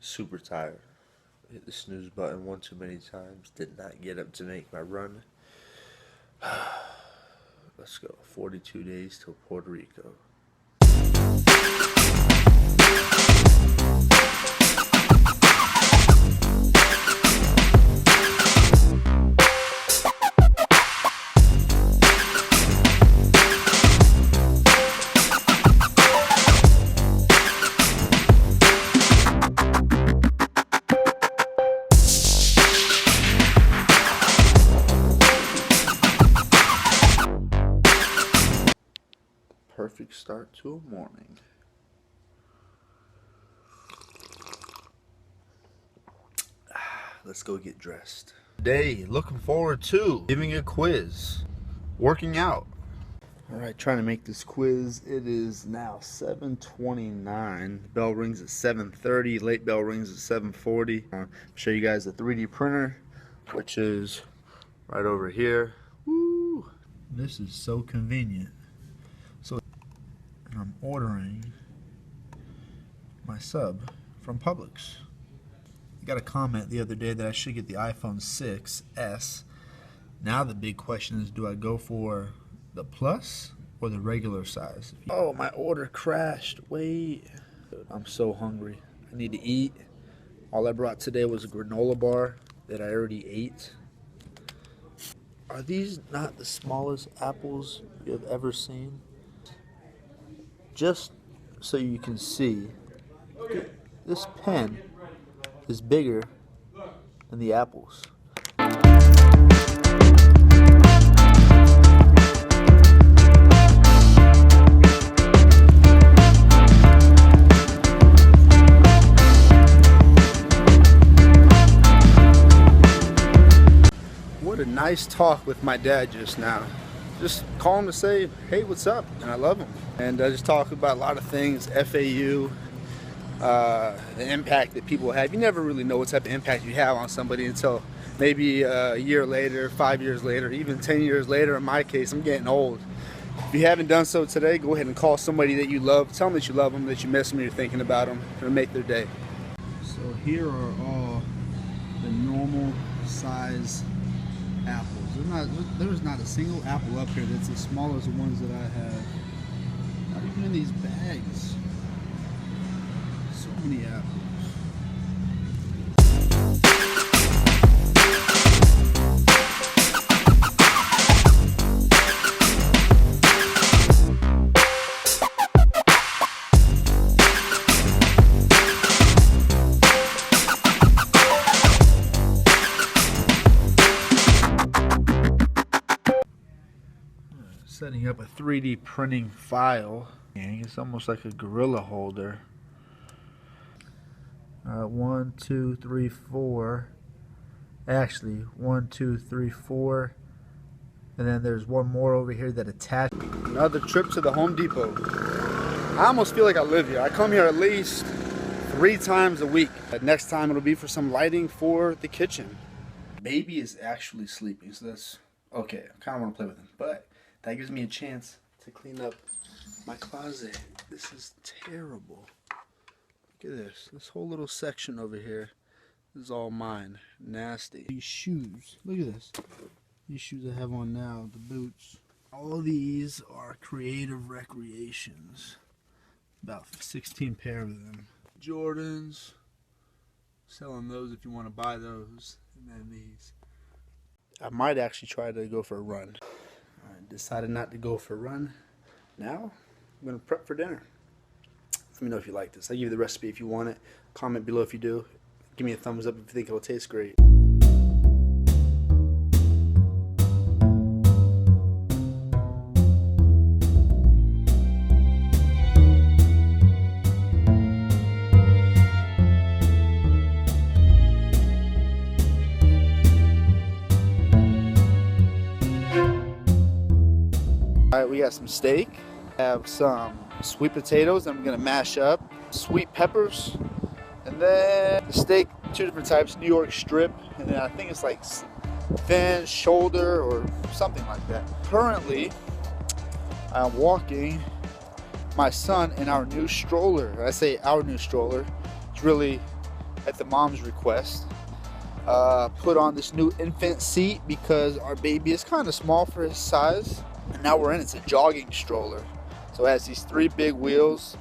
Super tired. Hit the snooze button one too many times. Did not get up to make my run. Let's go. 42 days till Puerto Rico. Perfect start to a morning. Let's go get dressed. Today, looking forward to giving a quiz, working out. All right, trying to make this quiz. It is now 7:29. Bell rings at 7:30. Late bell rings at 7:40. I'll show you guys the 3D printer, which is right over here. Woo! This is so convenient. I'm ordering my sub from Publix. I got a comment the other day that I should get the iPhone 6s. Now the big question is, do I go for the Plus or the regular size? Oh, my order crashed. Wait. I'm so hungry. I need to eat. All I brought today was a granola bar that I already ate. Are these not the smallest apples you have ever seen? Just so you can see, this pen is bigger than the apples. What a nice talk with my dad just now. Just call him to say, hey, what's up? And I love him. And I just talk about a lot of things, FAU, the impact that people have. You never really know what type of impact you have on somebody until maybe a year later, 5 years later, even 10 years later. In my case, I'm getting old. If you haven't done so today, go ahead and call somebody that you love. Tell them that you love them, that you miss them, you're thinking about them. It'll make their day. So here are all the normal size apples. There's not a single apple up here that's as small as the ones that I have. Not even in these bags. So many apples. Setting up a 3D printing file. It's almost like a gorilla holder. 1, 2, 3, 4. Actually, 1, 2, 3, 4. And then there's one more over here that attached. Another trip to the Home Depot. I almost feel like I live here. I come here at least 3 times a week. Next time it'll be for some lighting for the kitchen. Baby is actually sleeping, so that's okay. I kind of want to play with him, but that gives me a chance to clean up my closet. This is terrible. Look at this. This whole little section over here is all mine. Nasty. These shoes. Look at this. These shoes I have on now, the boots. All these are creative recreations. About 16 pair of them. Jordans. Selling those if you want to buy those. And then these. I might actually try to go for a run. I decided not to go for a run. Now, I'm going to prep for dinner. Let me know if you like this. I'll give you the recipe if you want it. Comment below if you do. Give me a thumbs up if you think it'll taste great. Alright, we got some steak, have some sweet potatoes that I'm going to mash up, sweet peppers, and then the steak, 2 different types, New York strip, and then I think it's like thin shoulder or something like that. Currently, I'm walking my son in our new stroller. I say our new stroller. It's really at the mom's request. Put on this new infant seat because our baby is kind of small for his size. And now we're in, it's a jogging stroller. So it has these 3 big wheels,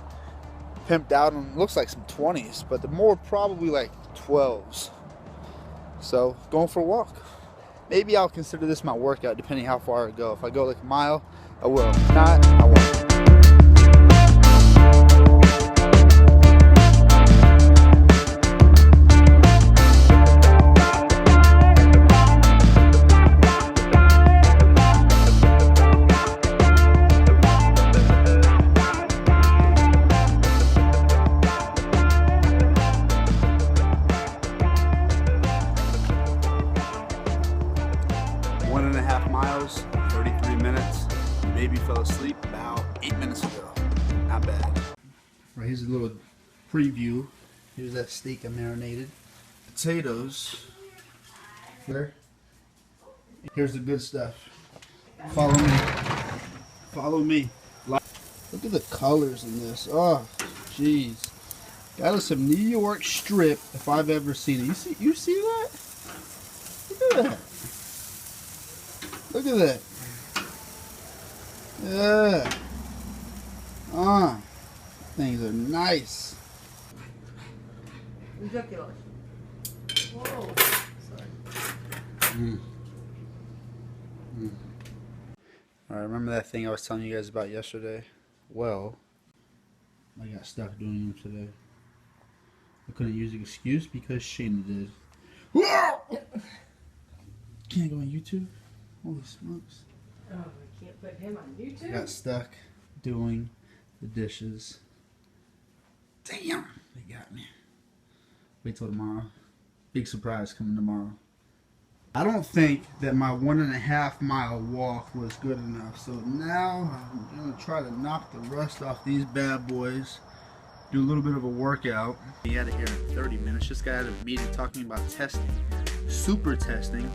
pimped out, and looks like some 20s, but the more probably like 12s. So going for a walk. Maybe I'll consider this my workout depending how far I go. If I go like a mile, I will. If not, I won't. 1.5 miles, 33 minutes. The baby fell asleep about 8 minutes ago. Not bad. Right, here's a little preview. Here's that steak I marinated. Potatoes. There. Here's the good stuff. Follow me. Follow me. Look at the colors in this. Oh, jeez. That is some New York strip if I've ever seen it. You see that? Look at that. Look at that. Yeah. Things are nice. Ridiculous. Whoa. Sorry. Alright, remember that thing I was telling you guys about yesterday? Well, I got stuck doing them today. I couldn't use an excuse because Shayna did. Can't go on YouTube? Holy smokes. Oh, I can't put him on YouTube? I got stuck doing the dishes. Damn, they got me. Wait till tomorrow. Big surprise coming tomorrow. I don't think that my 1.5 mile walk was good enough. So now I'm going to try to knock the rust off these bad boys. Do a little bit of a workout. Be out of here in 30 minutes. Just got out of a meeting talking about testing. Super testing.